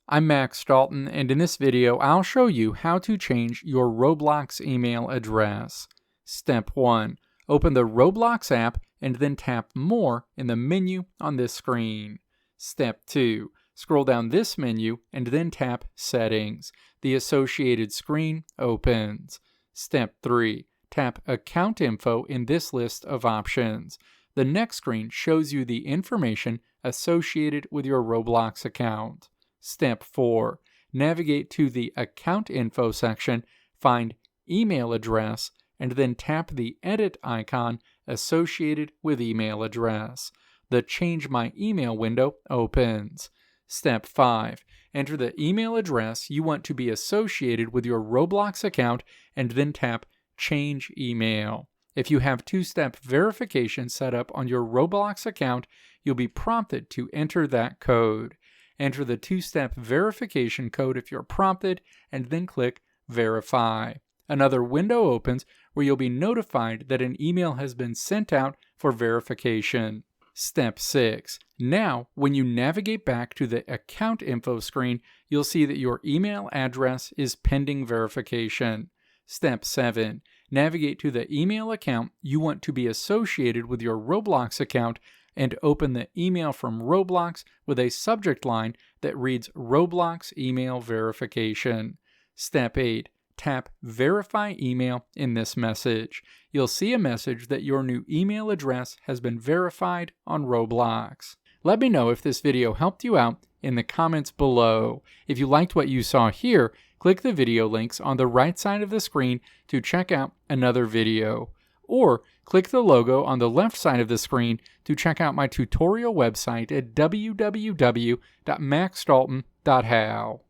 I'm Max Dalton, and in this video I'll show you how to change your Roblox email address. Step 1. Open the Roblox app and then tap More in the menu on this screen. Step 2. Scroll down this menu and then tap Settings. The associated screen opens. Step 3. Tap Account Info in this list of options. The next screen shows you the information associated with your Roblox account. Step 4. Navigate to the Account Info section, find Email Address, and then tap the Edit icon associated with email address. The Change My Email window opens. Step 5. Enter the email address you want to be associated with your Roblox account and then tap Change Email. If you have two-step verification set up on your Roblox account, you'll be prompted to enter that code. Enter the two-step verification code if you're prompted, and then click Verify. Another window opens where you'll be notified that an email has been sent out for verification. Step 6. Now, when you navigate back to the Account Info screen, you'll see that your email address is pending verification. Step 7. Navigate to the email account you want to be associated with your Roblox account and open the email from Roblox with a subject line that reads Roblox Email Verification. Step 8. Tap Verify Email in this message. You'll see a message that your new email address has been verified on Roblox. Let me know if this video helped you out in the comments below. If you liked what you saw here, click the video links on the right side of the screen to check out another video. Or click the logo on the left side of the screen to check out my tutorial website at www.maxdalton.how.